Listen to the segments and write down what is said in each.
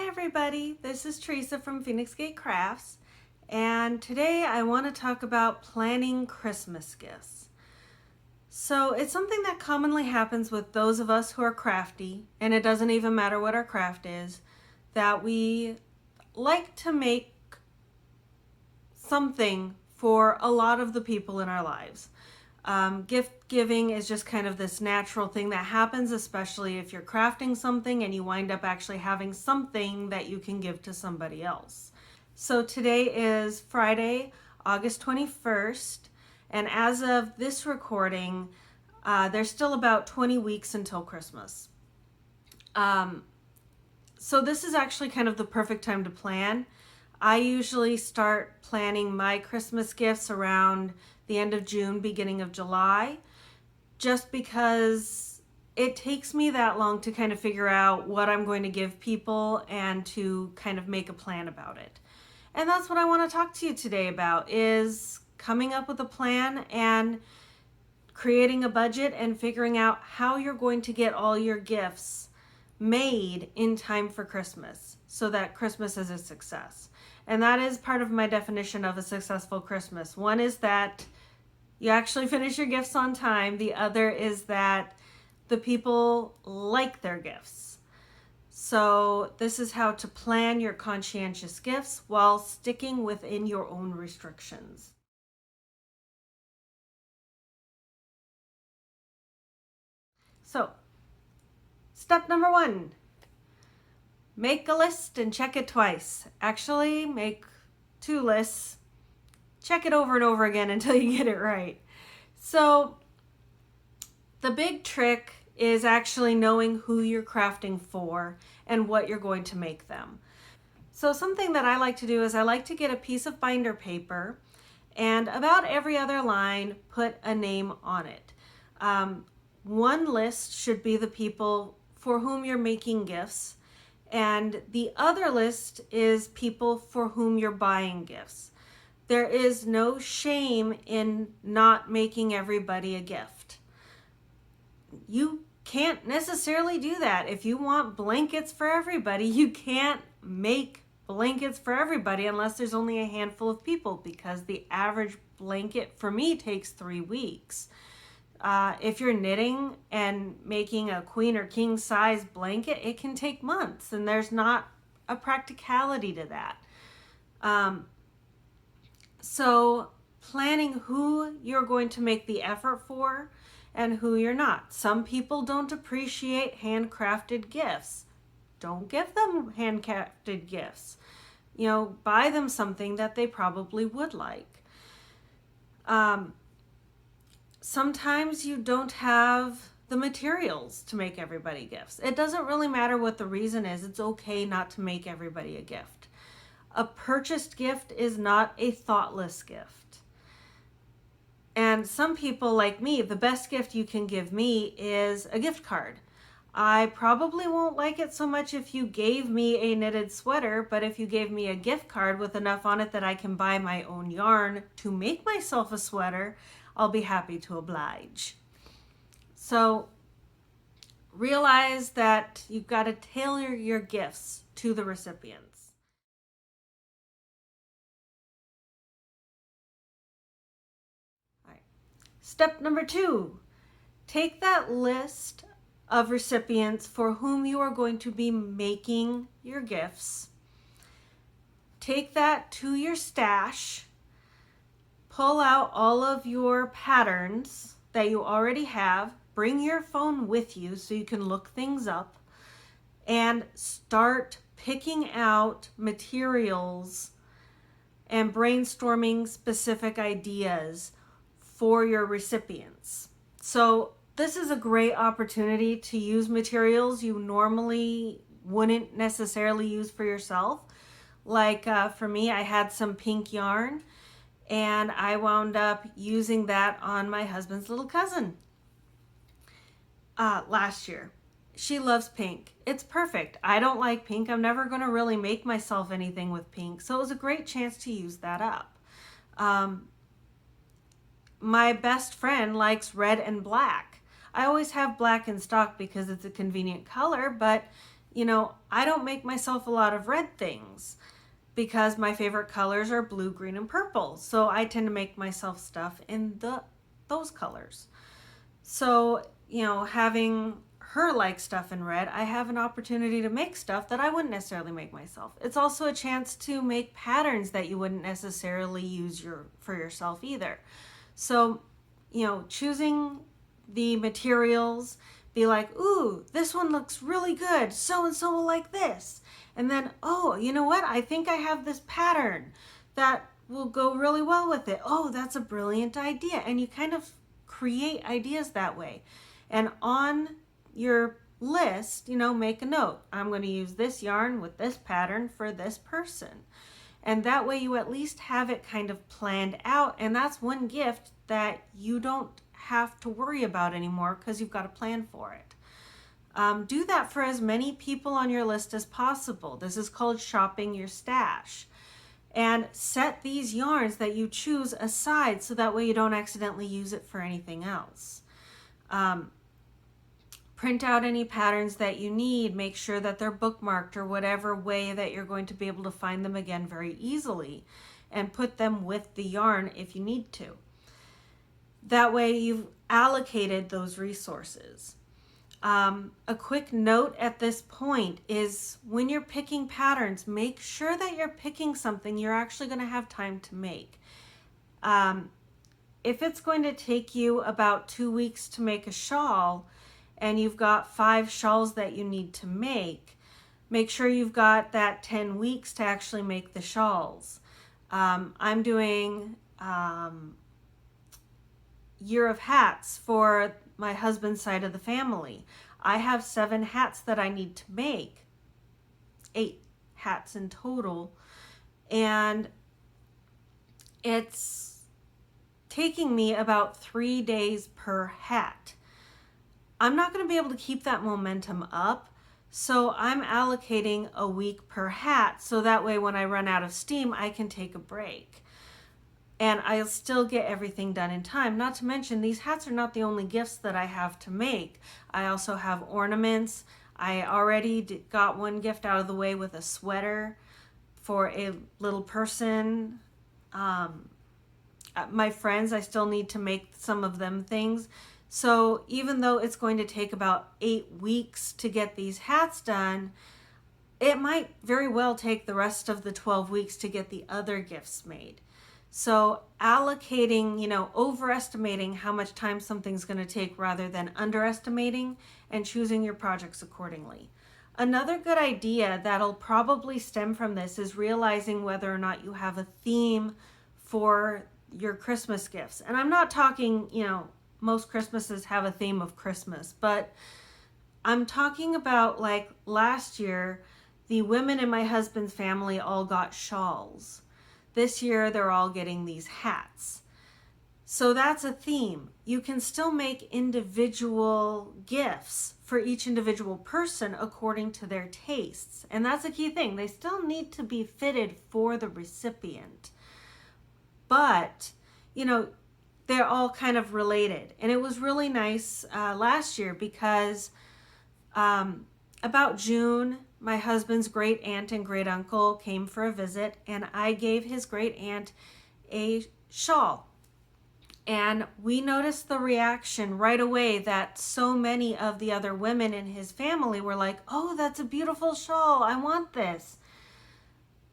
Hi everybody, this is Teresa from Phoenix Gate Crafts, and today I want to talk about planning Christmas gifts. So it's something that commonly happens with those of us who are crafty, and it doesn't even matter what our craft is, that we like to make something for a lot of the people in our lives. Gift giving is just kind of this natural thing that happens, especially if you're crafting something and you wind up actually having something that you can give to somebody else. So today is Friday, August 21st, and as of this recording, there's still about 20 weeks until Christmas. So this is actually kind of the perfect time to plan. I usually start planning my Christmas gifts around the end of June, beginning of July, just because it takes me that long to kind of figure out what I'm going to give people and to kind of make a plan about it. And that's what I want to talk to you today about, is coming up with a plan and creating a budget and figuring out how you're going to get all your gifts made in time for Christmas so that Christmas is a success. And that is part of my definition of a successful Christmas. One is that you actually finish your gifts on time. The other is that the people like their gifts. So this is how to plan your conscientious gifts while sticking within your own restrictions. So, step number 1. Make a list and check it twice. Actually, make 2 lists. Check it over and over again until you get it right. So the big trick is actually knowing who you're crafting for and what you're going to make them. So something that I like to do is I like to get a piece of binder paper and about every other line put a name on it. One list should be the people for whom you're making gifts, and the other list is people for whom you're buying gifts. There is no shame in not making everybody a gift. You can't necessarily do that. If you want blankets for everybody, you can't make blankets for everybody unless there's only a handful of people, because the average blanket for me takes 3 weeks. If you're knitting and making a queen or king size blanket, it can take months, and there's not a practicality to that. So planning who you're going to make the effort for and who you're not. Some people don't appreciate handcrafted gifts. Don't give them handcrafted gifts. Buy them something that they probably would like. Sometimes you don't have the materials to make everybody gifts. It doesn't really matter what the reason is. It's okay not to make everybody a gift. A purchased gift is not a thoughtless gift. And some people like me, the best gift you can give me is a gift card. I probably won't like it so much if you gave me a knitted sweater, but if you gave me a gift card with enough on it that I can buy my own yarn to make myself a sweater, I'll be happy to oblige. So realize that you've got to tailor your gifts to the recipients. All right. Step number 2, take that list of recipients for whom you are going to be making your gifts. Take that to your stash. Pull out all of your patterns that you already have. Bring your phone with you so you can look things up and start picking out materials and brainstorming specific ideas for your recipients. So this is a great opportunity to use materials you normally wouldn't necessarily use for yourself. Like for me, I had some pink yarn, and I wound up using that on my husband's little cousin last year. She loves pink. It's perfect. I don't like pink. I'm never going to really make myself anything with pink, so it was a great chance to use that up. My best friend likes red and black. I always have black in stock because it's a convenient color, but I don't make myself a lot of red things because my favorite colors are blue, green, and purple. So I tend to make myself stuff in those colors. So, having her like stuff in red, I have an opportunity to make stuff that I wouldn't necessarily make myself. It's also a chance to make patterns that you wouldn't necessarily use for yourself either. So, choosing the materials, be like, ooh, this one looks really good. So and so will like this. And then, oh, you know what? I think I have this pattern that will go really well with it. Oh, that's a brilliant idea. And you kind of create ideas that way. And on your list, make a note. I'm going to use this yarn with this pattern for this person. And that way you at least have it kind of planned out. And that's one gift that you don't have to worry about anymore because you've got a plan for it. Do that for as many people on your list as possible. This is called shopping your stash. And set these yarns that you choose aside so that way you don't accidentally use it for anything else. Print out any patterns that you need. Make sure that they're bookmarked or whatever way that you're going to be able to find them again very easily, and put them with the yarn if you need to. That way you've allocated those resources. A quick note at this point is when you're picking patterns, make sure that you're picking something you're actually going to have time to make. If it's going to take you about 2 weeks to make a shawl and you've got 5 shawls that you need to make sure you've got that 10 weeks to actually make the shawls. I'm doing year of hats for my husband's side of the family. I have 7 hats that I need to make, 8 hats in total, and it's taking me about 3 days per hat. I'm not going to be able to keep that momentum up, so I'm allocating a week per hat so that way when I run out of steam I can take a break. And I'll still get everything done in time. Not to mention, these hats are not the only gifts that I have to make. I also have ornaments. I already got one gift out of the way with a sweater for a little person. My friends, I still need to make some of them things. So even though it's going to take about 8 weeks to get these hats done, it might very well take the rest of the 12 weeks to get the other gifts made. So allocating, overestimating how much time something's going to take rather than underestimating, and choosing your projects accordingly. Another good idea that'll probably stem from this is realizing whether or not you have a theme for your Christmas gifts. And I'm not talking, most Christmases have a theme of Christmas, but I'm talking about like last year, the women in my husband's family all got shawls. This year, they're all getting these hats. So that's a theme. You can still make individual gifts for each individual person according to their tastes. And that's a key thing. They still need to be fitted for the recipient. But, they're all kind of related. And it was really nice last year because about June, my husband's great aunt and great uncle came for a visit, and I gave his great aunt a shawl. And we noticed the reaction right away that so many of the other women in his family were like, oh, that's a beautiful shawl. I want this.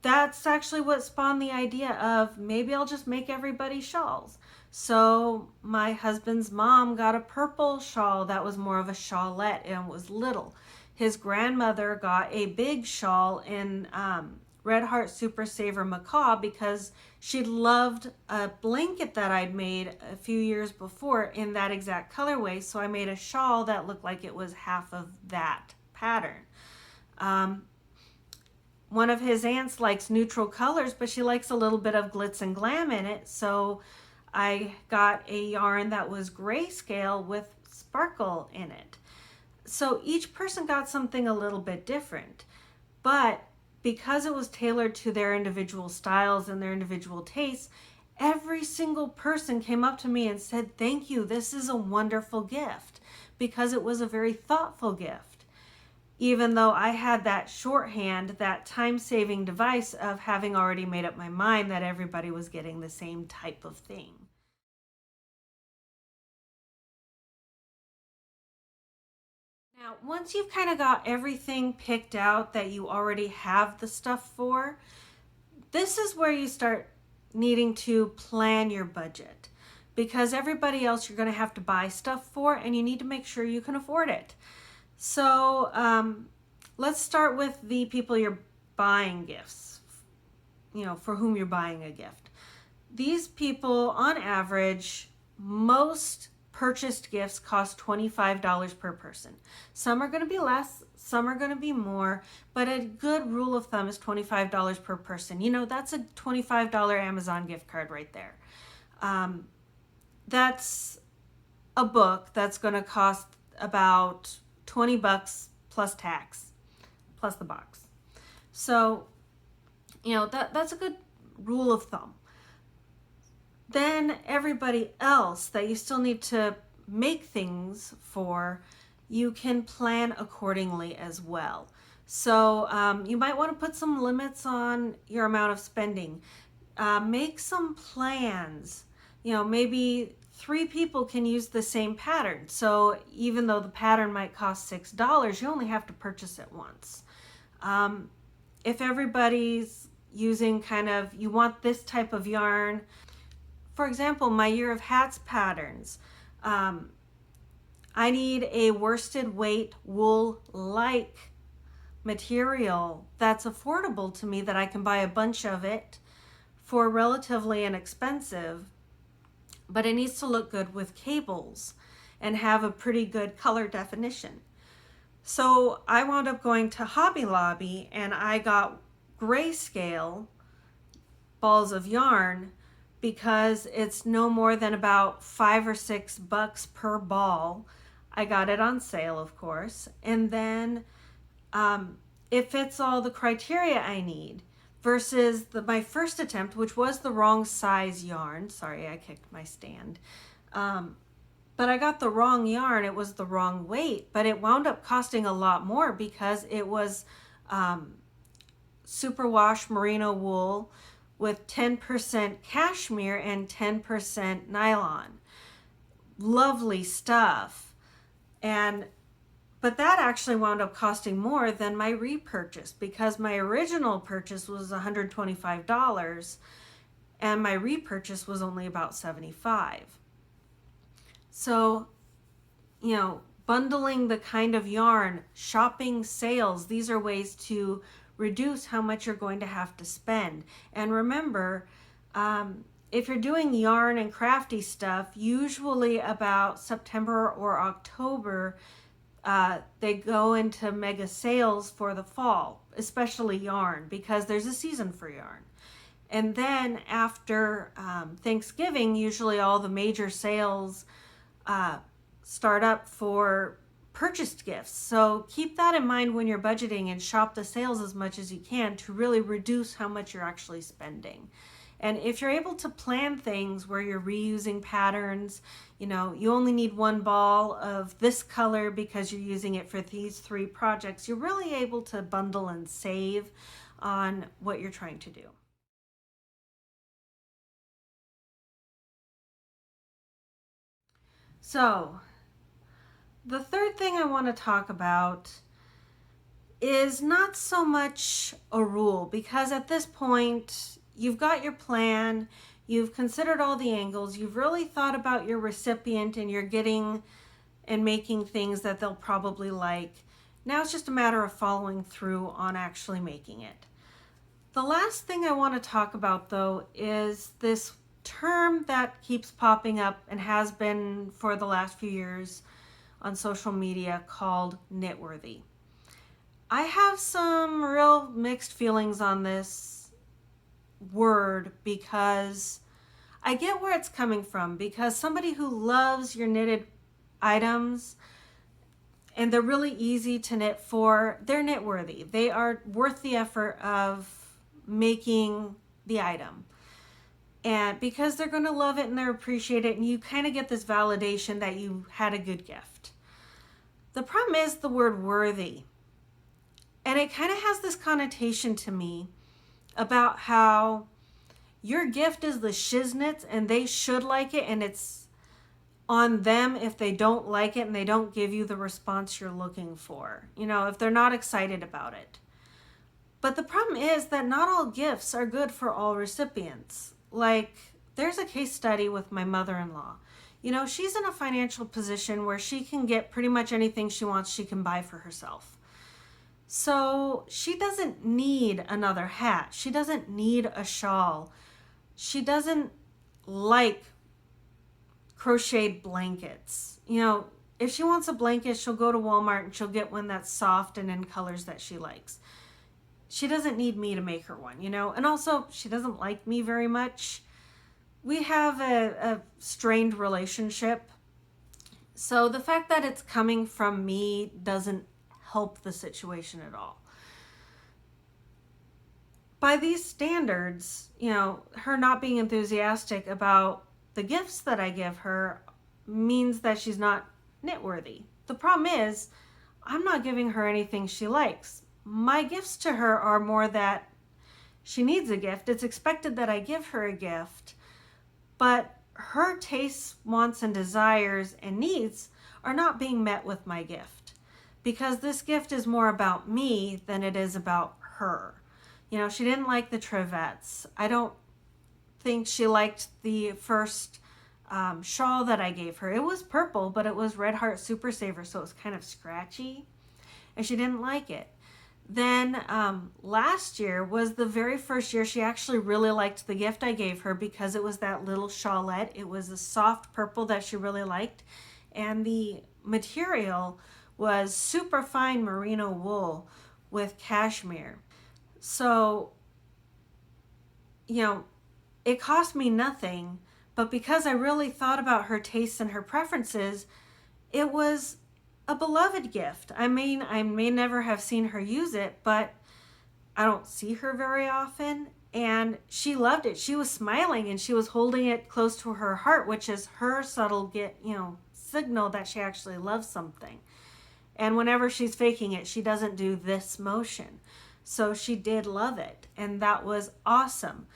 That's actually what spawned the idea of maybe I'll just make everybody shawls. So my husband's mom got a purple shawl that was more of a shawlette and was little. His grandmother got a big shawl in Red Heart Super Saver Macaw because she loved a blanket that I'd made a few years before in that exact colorway. So I made a shawl that looked like it was half of that pattern. One of his aunts likes neutral colors, but she likes a little bit of glitz and glam in it. So I got a yarn that was grayscale with sparkle in it. So each person got something a little bit different, but because it was tailored to their individual styles and their individual tastes, every single person came up to me and said, thank you, this is a wonderful gift, because it was a very thoughtful gift. even though I had that shorthand, that time-saving device of having already made up my mind that everybody was getting the same type of thing. Now, once you've kind of got everything picked out that you already have the stuff for, this is where you start needing to plan your budget, because everybody else you're going to have to buy stuff for, and you need to make sure you can afford it. So let's start with the people you're buying gifts, for whom you're buying a gift. These people, on average, most purchased gifts cost $25 per person. Some are going to be less, some are going to be more, but a good rule of thumb is $25 per person. That's a $25 Amazon gift card right there. That's a book that's going to cost about $20 plus tax, plus the box. So, that's a good rule of thumb. Then everybody else that you still need to make things for, you can plan accordingly as well. So you might want to put some limits on your amount of spending. Make some plans. Maybe 3 people can use the same pattern. So even though the pattern might cost $6, you only have to purchase it once. If everybody's using you want this type of yarn, for example, my Year of Hats patterns, I need a worsted weight wool-like material that's affordable to me, that I can buy a bunch of it for relatively inexpensive, but it needs to look good with cables and have a pretty good color definition. So I wound up going to Hobby Lobby and I got grayscale balls of yarn, because it's no more than about $5 or $6 per ball. I got it on sale, of course, and then it fits all the criteria I need, versus my first attempt, which was the wrong size yarn. Sorry, I kicked my stand. But I got the wrong yarn. It was the wrong weight, but it wound up costing a lot more because it was superwash merino wool with 10% cashmere and 10% nylon. Lovely stuff. But that actually wound up costing more than my repurchase, because my original purchase was $125 and my repurchase was only about $75. So, bundling the kind of yarn, shopping sales, these are ways to reduce how much you're going to have to spend. And remember, if you're doing yarn and crafty stuff, usually about September or October, they go into mega sales for the fall, especially yarn, because there's a season for yarn. And then after Thanksgiving, usually all the major sales start up for purchased gifts. So keep that in mind when you're budgeting, and shop the sales as much as you can to really reduce how much you're actually spending. And if you're able to plan things where you're reusing patterns, you only need 1 ball of this color because you're using it for these 3 projects, you're really able to bundle and save on what you're trying to do. So the third thing I want to talk about is not so much a rule, because at this point you've got your plan, you've considered all the angles, you've really thought about your recipient, and you're getting and making things that they'll probably like. Now it's just a matter of following through on actually making it. The last thing I want to talk about, though, is this term that keeps popping up and has been for the last few years on social media, called Knitworthy. I have some real mixed feelings on this word, because I get where it's coming from, because somebody who loves your knitted items and they're really easy to knit for, they're knitworthy. They are worth the effort of making the item. And because they're going to love it and they're appreciate it, and you kind of get this validation that you had a good gift. The problem is the word worthy. And it kind of has this connotation to me about how your gift is the shiznits and they should like it, and it's on them if they don't like it and they don't give you the response you're looking for, if they're not excited about it. But the problem is that not all gifts are good for all recipients. Like, there's a case study with my mother-in-law. She's in a financial position where she can get pretty much anything she wants, she can buy for herself. So she doesn't need another hat. She doesn't need a shawl. She doesn't like crocheted blankets. If she wants a blanket, she'll go to Walmart and she'll get one that's soft and in colors that she likes. She doesn't need me to make her one, and also she doesn't like me very much. We have a strained relationship. So the fact that it's coming from me doesn't help the situation at all. By these standards, her not being enthusiastic about the gifts that I give her means that she's not knitworthy. The problem is, I'm not giving her anything she likes. My gifts to her are more that she needs a gift. It's expected that I give her a gift, but her tastes, wants, and desires and needs are not being met with my gift, because this gift is more about me than it is about her. She didn't like the trevets. I don't think she liked the first shawl that I gave her. It was purple, but it was Red Heart Super Saver, so it was kind of scratchy, and she didn't like it. Then last year was the very first year she actually really liked the gift I gave her, because it was that little shawlette. It was a soft purple that she really liked, and the material was super fine merino wool with cashmere. So, it cost me nothing, but because I really thought about her tastes and her preferences, it was a beloved gift. I may never have seen her use it, but I don't see her very often, and she loved it. She was smiling and she was holding it close to her heart, which is her subtle signal that she actually loves something. And whenever she's faking it, she doesn't do this motion. So she did love it, and that was awesome.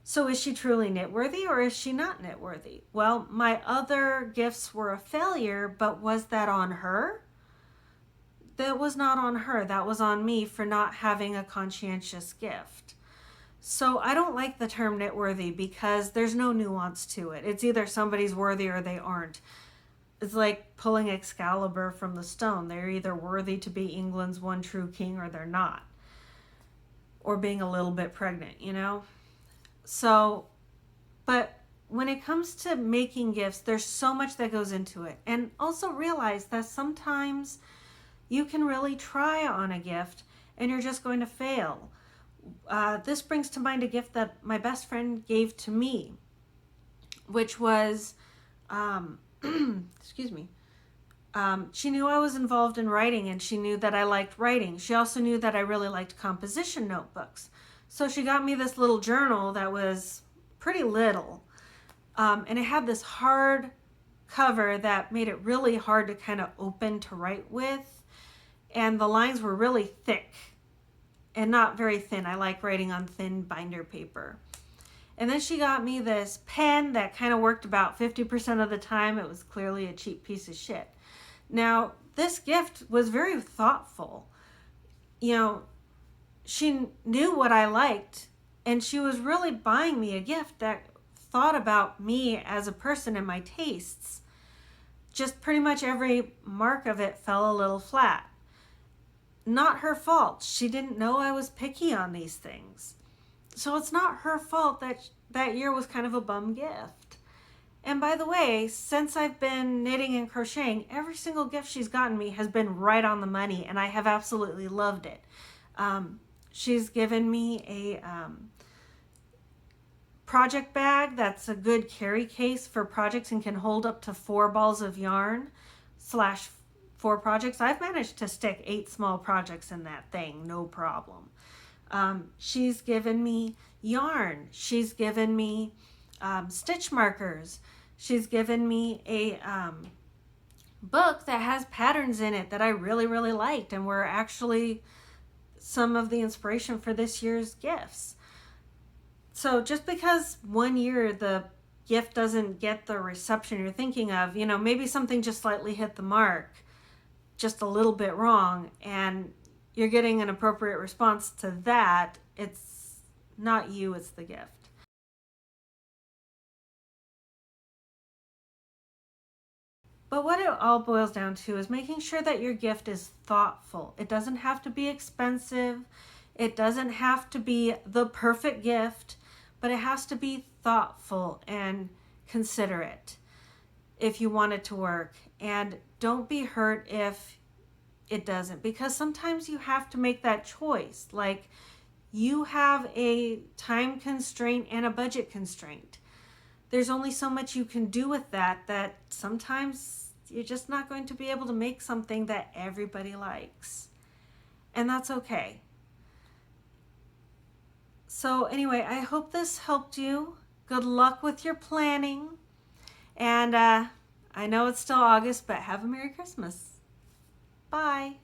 So is she truly knitworthy, or is she not knitworthy? Well, my other gifts were a failure, but was that on her? That was not on her. That was on me for not having a conscientious gift. So I don't like the term knitworthy because there's no nuance to it. It's either somebody's worthy or they aren't. It's like pulling Excalibur from the stone. They're either worthy to be England's one true king or they're not. Or being a little bit pregnant, So, but when it comes to making gifts, there's so much that goes into it. And also realize that sometimes you can really try on a gift and you're just going to fail. This brings to mind a gift that my best friend gave to me, which was, excuse me, she knew I was involved in writing, and she knew that I liked writing. She also knew that I really liked composition notebooks. So she got me this little journal that was pretty little, and it had this hard cover that made it really hard to kind of open to write with, and the lines were really thick and not very thin. I like writing on thin binder paper. And then she got me this pen that kind of worked about 50% of the time. It was clearly a cheap piece of shit. Now, this gift was very thoughtful. She knew what I liked, and she was really buying me a gift that thought about me as a person and my tastes. Just pretty much every mark of it fell a little flat. Not her fault. She didn't know I was picky on these things. So it's not her fault that that year was kind of a bum gift. And by the way, since I've been knitting and crocheting, every single gift she's gotten me has been right on the money, and I have absolutely loved it. She's given me a project bag that's a good carry case for projects and can hold up to 4 balls of yarn / 4 projects. I've managed to stick 8 small projects in that thing, no problem. She's given me yarn. She's given me stitch markers. She's given me a book that has patterns in it that I really, really liked and were actually some of the inspiration for this year's gifts. So just because one year the gift doesn't get the reception you're thinking of, maybe something just slightly hit the mark, just a little bit wrong, and you're getting an appropriate response to that, it's not you, it's the gift. But what it all boils down to is making sure that your gift is thoughtful. It doesn't have to be expensive. It doesn't have to be the perfect gift, but it has to be thoughtful and considerate if you want it to work. And don't be hurt if it doesn't, because sometimes you have to make that choice. Like, you have a time constraint and a budget constraint. There's only so much you can do with that sometimes you're just not going to be able to make something that everybody likes. And that's okay. So anyway, I hope this helped you. Good luck with your planning. And I know it's still August, but have a Merry Christmas. Bye.